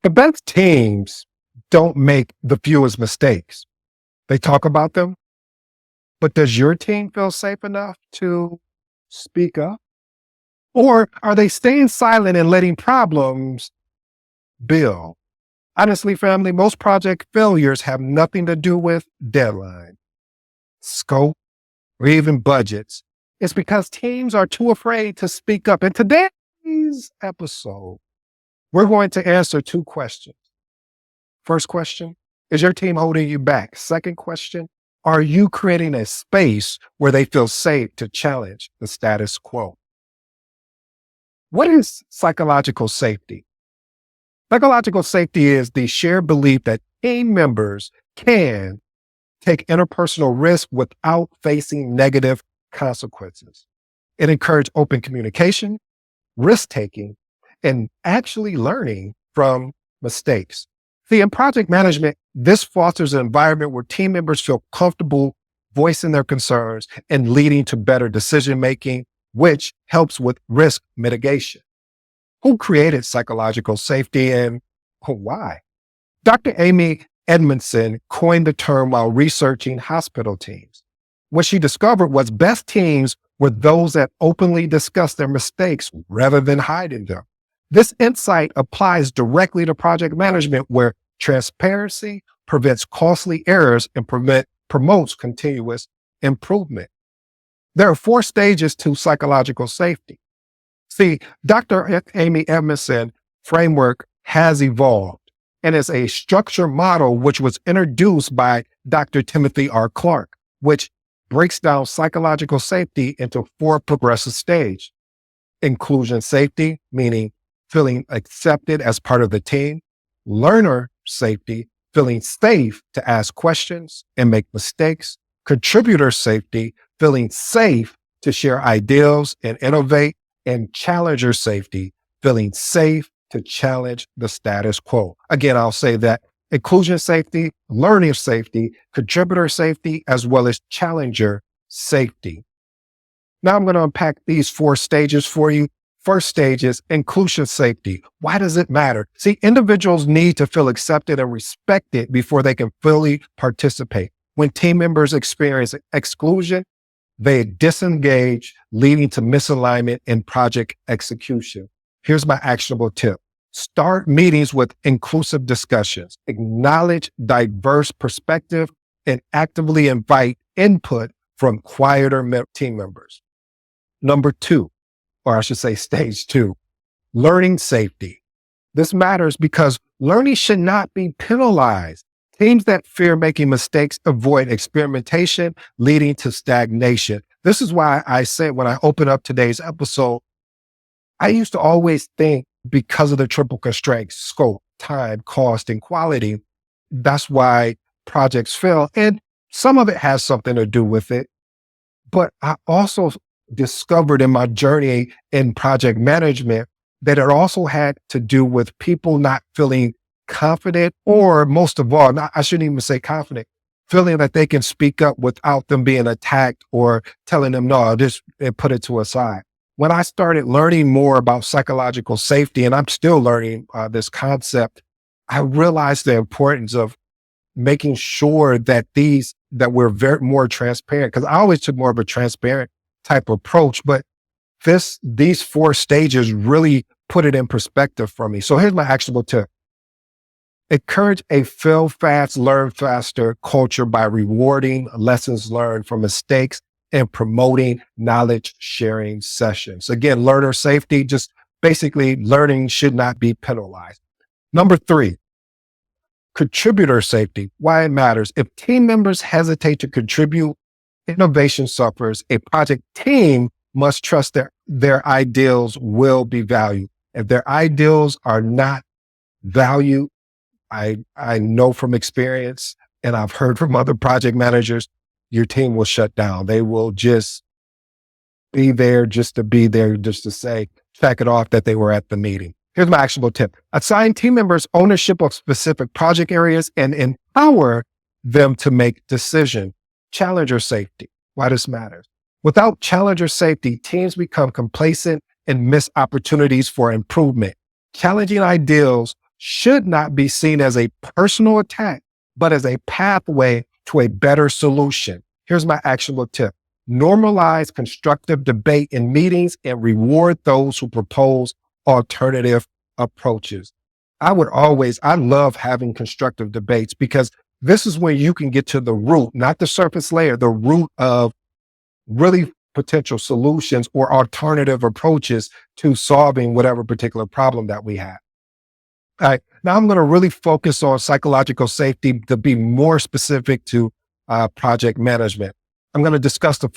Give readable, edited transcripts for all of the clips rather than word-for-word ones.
The best teams don't make the fewest mistakes. They talk about them, but does your team feel safe enough to speak up? Or are they staying silent and letting problems build? Honestly, family, most project failures have nothing to do with deadline, scope, or even budgets. It's because teams are too afraid to speak up. In today's episode, we're going to answer two questions. First question, is your team holding you back? Second question, are you creating a space where they feel safe to challenge the status quo? What is psychological safety? Psychological safety is the shared belief that team members can take interpersonal risk without facing negative consequences. It encourages open communication, risk-taking, and actually learning from mistakes. See, in project management, this fosters an environment where team members feel comfortable voicing their concerns and leading to better decision-making, which helps with risk mitigation. Who created psychological safety and why? Dr. Amy Edmondson coined the term while researching hospital teams. What she discovered was best teams were those that openly discuss their mistakes rather than hiding them. This insight applies directly to project management, where transparency prevents costly errors and promotes continuous improvement. There are 4 stages to psychological safety. See, Dr. Amy Edmondson framework has evolved and is a structured model which was introduced by Dr. Timothy R. Clark, which breaks down psychological safety into 4 progressive stages. Inclusion safety, meaning feeling accepted as part of the team. Learner safety, feeling safe to ask questions and make mistakes. Contributor safety, feeling safe to share ideas and innovate. And challenger safety, feeling safe to challenge the status quo. Again, I'll say that inclusion safety, learning safety, contributor safety, as well as challenger safety. Now I'm going to unpack these 4 stages for you. First stage is inclusion safety. Why does it matter? See, individuals need to feel accepted and respected before they can fully participate. When team members experience exclusion, they disengage, leading to misalignment in project execution. Here's my actionable tip. Start meetings with inclusive discussions. Acknowledge diverse perspective and actively invite input from quieter team members. Number 2, or I should say stage 2, learning safety. This matters because learning should not be penalized. Teams that fear making mistakes avoid experimentation, leading to stagnation. This is why I said when I open up today's episode, I used to always think because of the triple constraints, scope, time, cost, and quality, that's why projects fail. And some of it has something to do with it. But I also discovered in my journey in project management that it also had to do with people not feeling confident, or most of all, I shouldn't even say confident, feeling that they can speak up without them being attacked or telling them, no, just put it to a side. When I started learning more about psychological safety, and I'm still learning this concept, I realized the importance of making sure that we're very more transparent, because I always took more of a transparent type approach, but these 4 stages really put it in perspective for me. So here's my actionable tip. Encourage a fail fast, learn faster culture by rewarding lessons learned from mistakes and promoting knowledge sharing sessions. Again, learner safety, just basically learning should not be penalized. Number 3, contributor safety. Why it matters. If team members hesitate to contribute, innovation suffers. A project team must trust their ideals will be valued. If their ideals are not valued, I know from experience, and I've heard from other project managers, your team will shut down. They will just be there just to be there, just to say, check it off that they were at the meeting. Here's my actionable tip. Assign team members ownership of specific project areas and empower them to make decisions. Challenger safety. Why this matters. Without challenger safety, teams become complacent and miss opportunities for improvement. Challenging ideals should not be seen as a personal attack, but as a pathway to a better solution. Here's my actionable tip. Normalize constructive debate in meetings and reward those who propose alternative approaches. I love having constructive debates because this is when you can get to the root, not the surface layer, the root of really potential solutions or alternative approaches to solving whatever particular problem that we have. All right. Now I'm going to really focus on psychological safety to be more specific to project management. I'm going to discuss the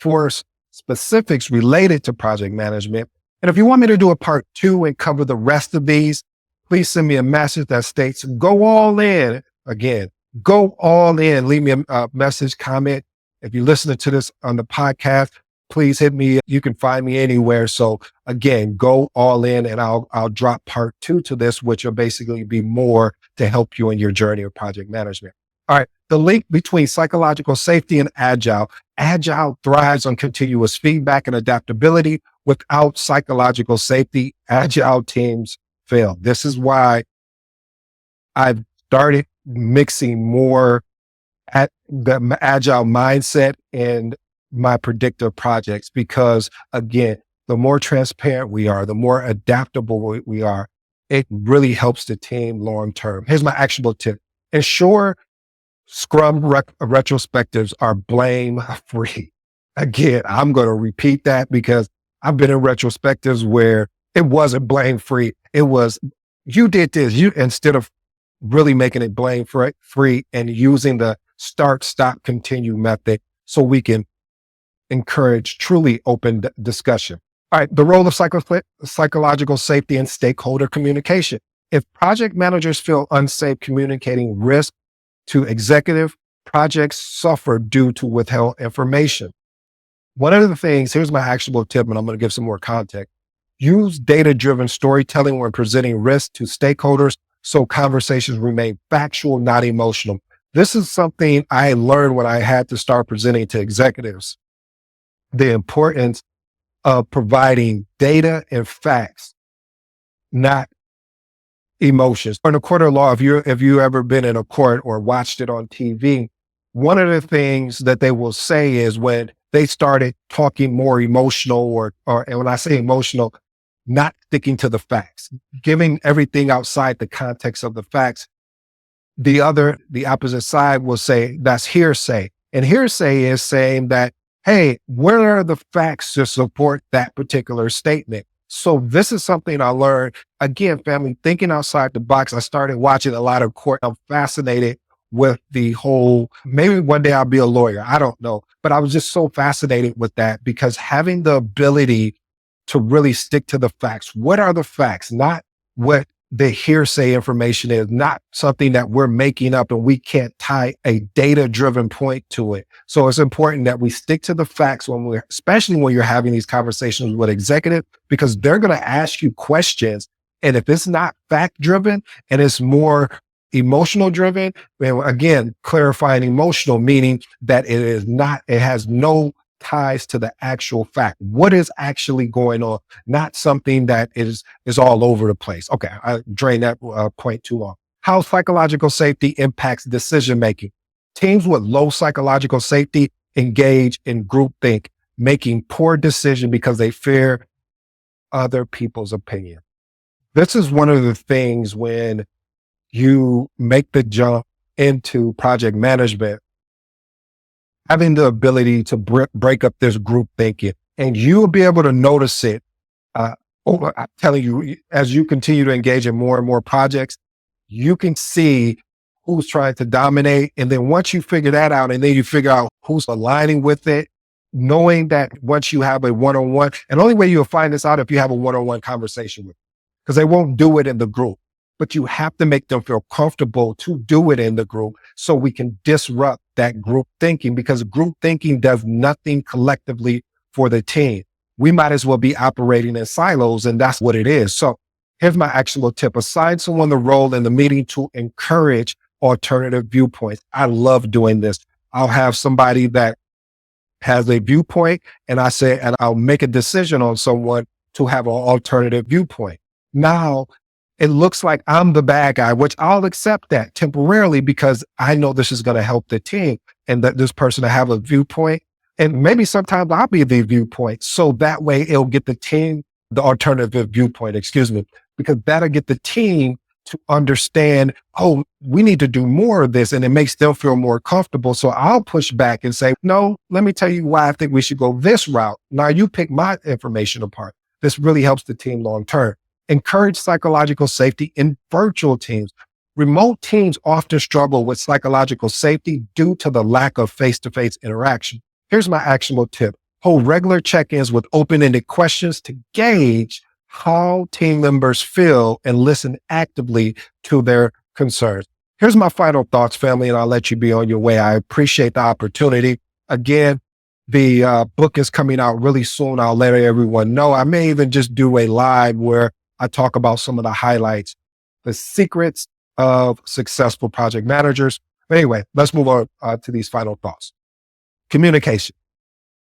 four specifics related to project management. And if you want me to do a part 2 and cover the rest of these, please send me a message that states, go all in. Again, go all in. Leave me a message, comment. If you're listening to this on the podcast, please hit me. You can find me anywhere. So again, go all in, and I'll drop part 2 to this, which will basically be more to help you in your journey of project management. All right. The link between psychological safety and Agile. Agile thrives on continuous feedback and adaptability. Without psychological safety, Agile teams fail. This is why I've started mixing more at the Agile mindset and my predictive projects, because again, the more transparent we are, the more adaptable we are, it really helps the team long term. Here's my actionable tip. Ensure Scrum retrospectives are blame free. Again, I'm going to repeat that because I've been in retrospectives where it wasn't blame free. It was, you did this, instead of really making it blame free and using the start, stop, continue method so we can encourage truly open discussion. All right. The role of psychological safety and stakeholder communication. If project managers feel unsafe communicating risk to executive, projects suffer due to withheld information. One of the things, here's my actionable tip, and I'm going to give some more context. Use data-driven storytelling when presenting risk to stakeholders so conversations remain factual, not emotional. This is something I learned when I had to start presenting to executives. The importance of providing data and facts, not emotions. In a court of law, if you ever been in a court or watched it on TV, one of the things that they will say is when they started talking more emotional and when I say emotional, not sticking to the facts, giving everything outside the context of the facts. The opposite side will say that's hearsay. And hearsay is saying that, hey, where are the facts to support that particular statement? So this is something I learned. Again, family, thinking outside the box. I started watching a lot of court. I'm fascinated with the whole, maybe one day I'll be a lawyer. I don't know. But I was just so fascinated with that because having the ability to really stick to the facts. What are the facts? Not what the hearsay information is, not something that we're making up and we can't tie a data-driven point to it. So it's important that we stick to the facts especially when you're having these conversations with executives, because they're going to ask you questions. And if it's not fact-driven and it's more emotional-driven, and again, clarifying emotional, meaning that it has no ties to the actual fact. What is actually going on? Not something that is all over the place. Okay, I drained that point too long. How psychological safety impacts decision-making. Teams with low psychological safety engage in groupthink, making poor decisions because they fear other people's opinion. This is one of the things when you make the jump into project management, having the ability to break up this group thinking, and you'll be able to notice it. I'm telling you, as you continue to engage in more and more projects, you can see who's trying to dominate. And then once you figure that out, and then you figure out who's aligning with it, knowing that once you have a one-on-one, and the only way you'll find this out if you have a one-on-one conversation with them, because they won't do it in the group. But you have to make them feel comfortable to do it in the group so we can disrupt that group thinking, because group thinking does nothing collectively for the team. We might as well be operating in silos, and that's what it is. So here's my actionable tip. Assign someone the role in the meeting to encourage alternative viewpoints. I love doing this. I'll have somebody that has a viewpoint and I'll make a decision on someone to have an alternative viewpoint. Now, it looks like I'm the bad guy, which I'll accept that temporarily because I know this is going to help the team and that this person to have a viewpoint. And maybe sometimes I'll be the viewpoint. So that way it'll get the team, the alternative viewpoint, excuse me, because that'll get the team to understand, oh, we need to do more of this. And it makes them feel more comfortable. So I'll push back and say, no, let me tell you why I think we should go this route. Now you pick my information apart. This really helps the team long term. Encourage psychological safety in virtual teams. Remote teams often struggle with psychological safety due to the lack of face-to-face interaction. Here's my actionable tip. Hold regular check-ins with open-ended questions to gauge how team members feel and listen actively to their concerns. Here's my final thoughts, family, and I'll let you be on your way. I appreciate the opportunity. Again, the book is coming out really soon. I'll let everyone know. I may even just do a live where I talk about some of the highlights, the secrets of successful project managers. But anyway, let's move on to these final thoughts. Communication.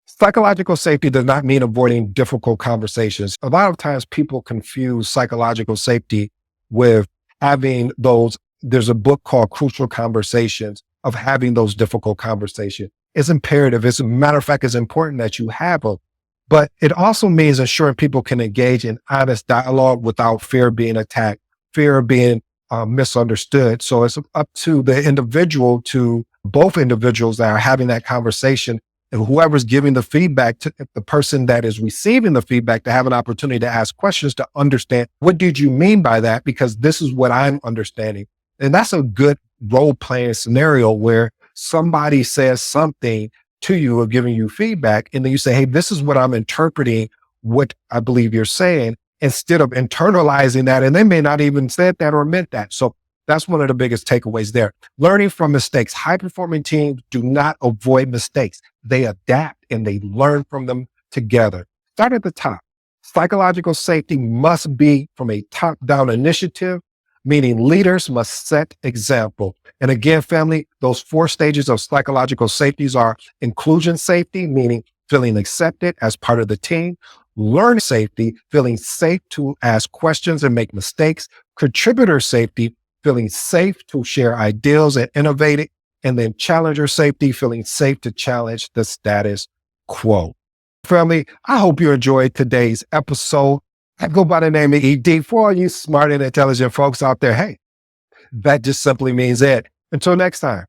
Psychological safety does not mean avoiding difficult conversations. A lot of times people confuse psychological safety with having those, there's a book called Crucial Conversations, of having those difficult conversations. It's imperative. As a matter of fact, it's important that you have them. But it also means ensuring people can engage in honest dialogue without fear of being attacked, fear of being misunderstood. So it's up to the individual, to both individuals that are having that conversation, and whoever's giving the feedback, to the person that is receiving the feedback, to have an opportunity to ask questions to understand, what did you mean by that? Because this is what I'm understanding. And that's a good role-playing scenario where somebody says something to you or giving you feedback, and then you say, hey, this is what I'm interpreting, what I believe you're saying, instead of internalizing that. And they may not even said that or meant that. So that's one of the biggest takeaways there. Learning from mistakes. High-performing teams do not avoid mistakes. They adapt and they learn from them together. Start at the top. Psychological safety must be from a top-down initiative, meaning leaders must set example. And again, family, those 4 stages of psychological safeties are inclusion safety, meaning feeling accepted as part of the team; learn safety, feeling safe to ask questions and make mistakes; contributor safety, feeling safe to share ideas and innovate it; and then challenger safety, feeling safe to challenge the status quo. Family, I hope you enjoyed today's episode. I go by the name of ED. For all you smart and intelligent folks out there, hey, that just simply means it. Until next time.